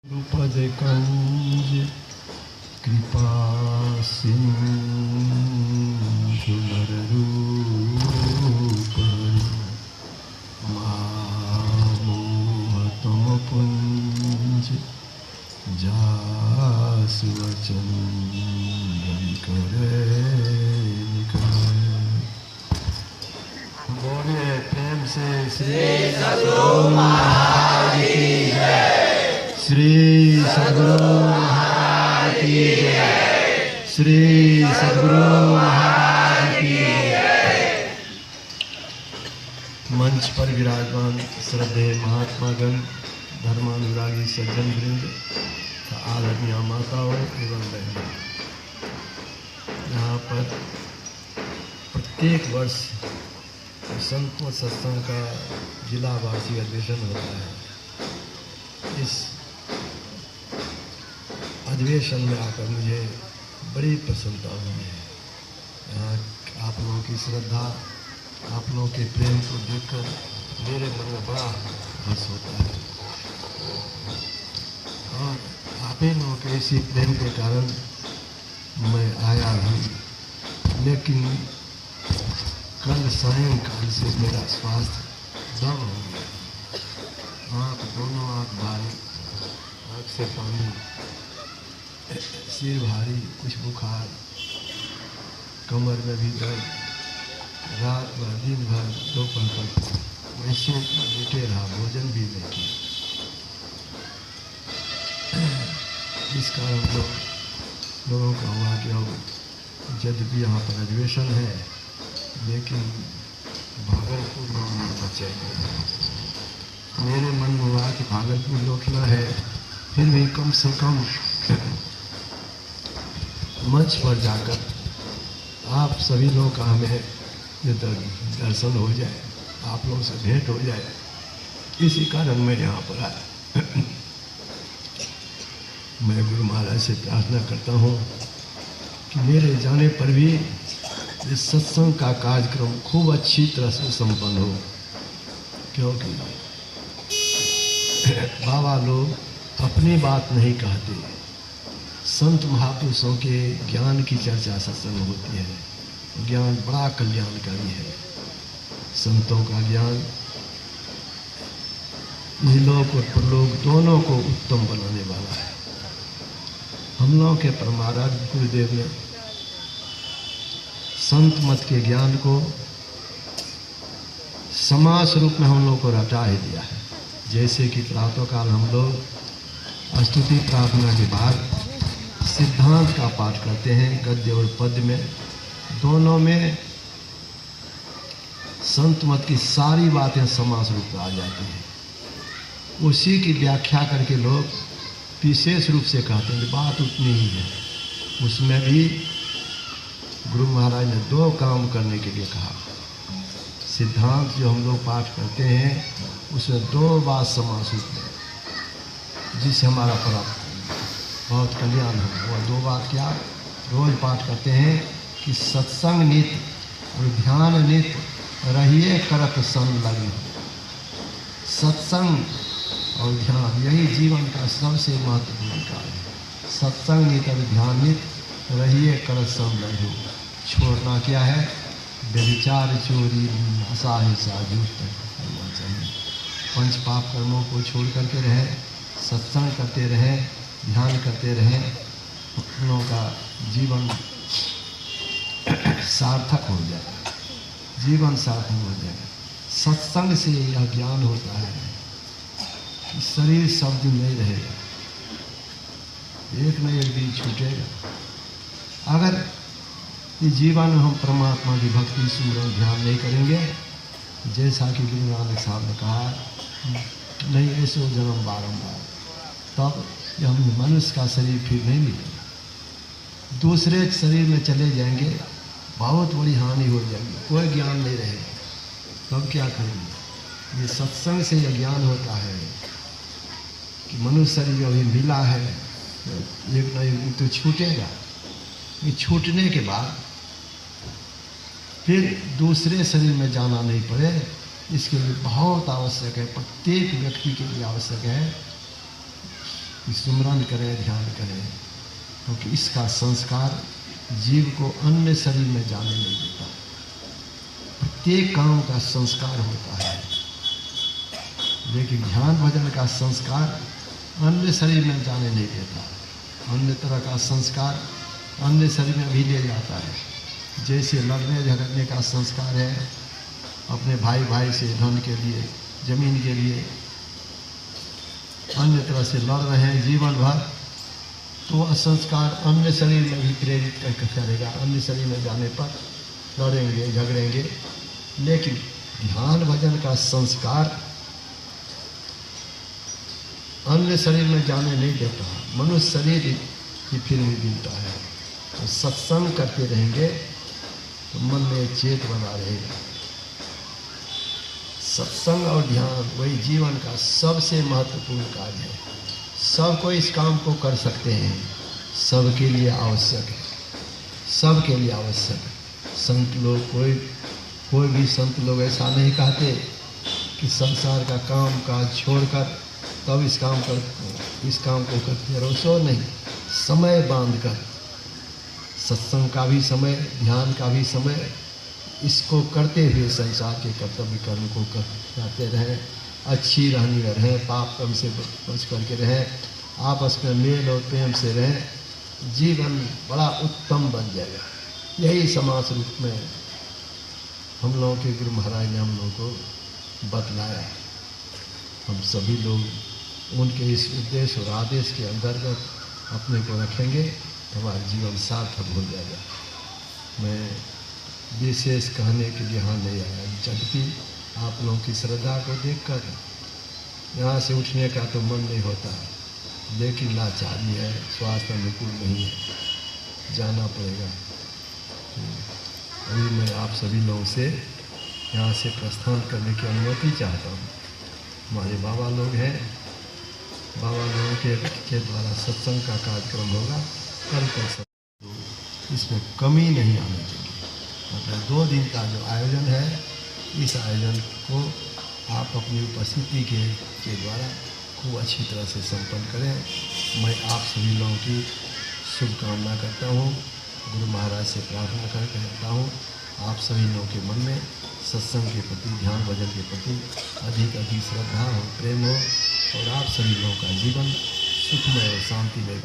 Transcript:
रूपज कंज कृपा सिंधु नर रूप मोह तुम पुंज जासु वचन करे बोले प्रेम से श्री सद्गुरु महाराज की जय। श्री सद्गुरु महाराज की जय। श्री सद्गुरु महाराज की जय। मंच पर विराजमान श्रद्धेय महात्मागण, धर्मानुरागी सज्जन वृंद, आदरणीय माताओं एवं बहनों, यहाँ पर प्रत्येक वर्ष संत सत्संग का जिला वार्षिक अधिवेशन होता है। इस अधिवेशन में आकर मुझे बड़ी प्रसन्नता हुई है। यहाँ आप लोगों की श्रद्धा, आप लोगों के प्रेम को देखकर मेरे मन में बड़ा हर्ष होता है। और आप ही लोगों के इसी प्रेम के कारण मैं आया हूँ, लेकिन कल सायंकाल से मेरा स्वास्थ्य दम हो गया। आँख दोनों आँख भारी, आँख से पानी, सिर भारी, कुछ बुखार, कमर में भी दर्द, रात भर दिन भर दोपहर तक वैसे लेटे रहा, भोजन भी नहीं किया। इस कारण लोगों का हुआ कि अब यद्यपि यहाँ पर अधिवेशन है, लेकिन भागलपुर लौटना चाहिए। मेरे मन में हुआ कि भागलपुर लौटना है, फिर भी कम से कम मंच पर जाकर आप सभी लोगों का हमें दर्शन हो जाए, आप लोगों से भेंट हो जाए, इसी कारण मैं यहाँ पर आया। मैं गुरु महाराज से प्रार्थना करता हूँ कि मेरे जाने पर भी इस सत्संग का कार्यक्रम खूब अच्छी तरह से संपन्न हो, क्योंकि बाबा लोग अपनी बात नहीं कहते, संत महापुरुषों के ज्ञान की चर्चा सत्संग होती है। ज्ञान बड़ा कल्याणकारी है। संतों का ज्ञान इहलोक और परलोक दोनों को उत्तम बनाने वाला है। हम लोगों के परमाराध्य गुरुदेव ने संत मत के ज्ञान को समास रूप में हम लोग को रटा ही दिया है। जैसे कि प्रातःकाल हम लोग स्तुति प्रार्थना के बाद सिद्धांत का पाठ करते हैं, गद्य और पद्य में, दोनों में संत मत की सारी बातें समास रूप में आ जाती हैं। उसी की व्याख्या करके लोग विशेष रूप से कहते हैं कि बात उतनी ही है। उसमें भी गुरु महाराज ने दो काम करने के लिए कहा। सिद्धांत जो हम लोग पाठ करते हैं उसमें दो बात समास रूप में, जिससे हमारा बहुत कल्याण हो। वह दो बात क्या? रोज पाठ करते हैं कि सत्संग नित और ध्यान नित रहिए करत संलग्न। सत्संग और ध्यान यही जीवन का सबसे महत्वपूर्ण कार्य है। सत्संग नित और ध्यान नित रहिए करत संलग्न। छोड़ना क्या है? व्यभिचार, चोरी, नशा, हिंसा, झूठ करना चाहिए। पंच पाप कर्मों को छोड़ करके रहे, सत्संग करते रहे, ध्यान करते रहें, उन का जीवन सार्थक हो जाए, जीवन सार्थक हो जाए। सत्संग से यह ज्ञान होता है कि शरीर सब दिन नहीं रहेगा, एक न एक दिन छूटेगा। अगर इस जीवन में हम परमात्मा की भक्ति, सुमरन, ध्यान नहीं करेंगे, जैसा कि गुरु नानक साहब ने कहा, नहीं ऐसो जन्म बारंबार, तब यह मनुष्य का शरीर फिर नहीं मिलेगा, दूसरे शरीर में चले जाएंगे, बहुत बड़ी हानि हो जाएगी, कोई ज्ञान नहीं रहेगा। तब क्या करेंगे? ये सत्संग से यह ज्ञान होता है कि मनुष्य शरीर अभी मिला है, एक न एक दिन तो छूटेगा। ये छूटने के बाद फिर दूसरे शरीर में जाना नहीं पड़े, इसके लिए बहुत आवश्यक है, प्रत्येक व्यक्ति के लिए आवश्यक है कि सुमरन करें, ध्यान करें, क्योंकि इसका संस्कार जीव को अन्य शरीर में जाने नहीं देता। प्रत्येक काम का संस्कार होता है, लेकिन ध्यान भजन का संस्कार अन्य शरीर में जाने नहीं देता। अन्य तरह का संस्कार अन्य शरीर में भी ले जाता है। जैसे लड़ने झगड़ने का संस्कार है अपने भाई भाई से धन के लिए, जमीन के लिए, अन्य तरह से लड़ रहे हैं जीवन भर, तो वह संस्कार अन्य शरीर में भी प्रेरित करके करेगा। अन्य शरीर में जाने पर लड़ेंगे, झगड़ेंगे, लेकिन ध्यान भजन का संस्कार अन्य शरीर में जाने नहीं देता। मनुष्य शरीर ही फिर भी मिलता है। तो सत्संग करते रहेंगे तो मन में चेत बना रहेगा। सत्संग और ध्यान वही जीवन का सबसे महत्वपूर्ण कार्य है। सब कोई इस काम को कर सकते हैं, सबके लिए आवश्यक है, सबके लिए आवश्यक है। संत लोग कोई भी संत लोग ऐसा नहीं कहते कि संसार का काम काज छोड़कर तब इस काम को करते रहो, सो नहीं। समय बांधकर, सत्संग का भी समय, ध्यान का भी समय, इसको करते हुए संसार के कर्तव्य कर्म को करते रहें। अच्छी रहनी रहें, पाप कर्म से बच करके रहें, आपस में मेल और प्रेम से रहें, जीवन बड़ा उत्तम बन जाएगा। यही समाज रूप में हम लोगों के गुरु महाराज ने हम लोगों को बतलाया। हम सभी लोग उनके इस उद्देश्य और आदेश के अंतर्गत अपने को रखेंगे तो हमारा जीवन सार्थक हो जाएगा। मैं विशेष कहने के लिए यहाँ नहीं आया, जबकि आप लोगों की श्रद्धा को देखकर यहाँ से उठने का तो मन नहीं होता, लेकिन लाचारी है, स्वास्थ्य अनुकूल नहीं है, जाना पड़ेगा। अभी मैं आप सभी लोगों से यहाँ से प्रस्थान करने की अनुमति चाहता हूँ। हमारे बाबा लोग हैं, बाबा लोगों के द्वारा सत्संग का कार्यक्रम होगा कल सत्संग, इसमें कमी नहीं आनी चाहिए। मतलब 2 दिन का जो आयोजन है, इस आयोजन को आप अपनी उपस्थिति के द्वारा खूब अच्छी तरह से संपन्न करें। मैं आप सभी लोगों की शुभकामना करता हूँ, गुरु महाराज से प्रार्थना करता हूँ आप सभी लोगों के मन में सत्संग के प्रति, ध्यान भजन के प्रति अधिक श्रद्धा हो, प्रेम हो, और आप सभी लोगों का जीवन सुखमय और शांतिमय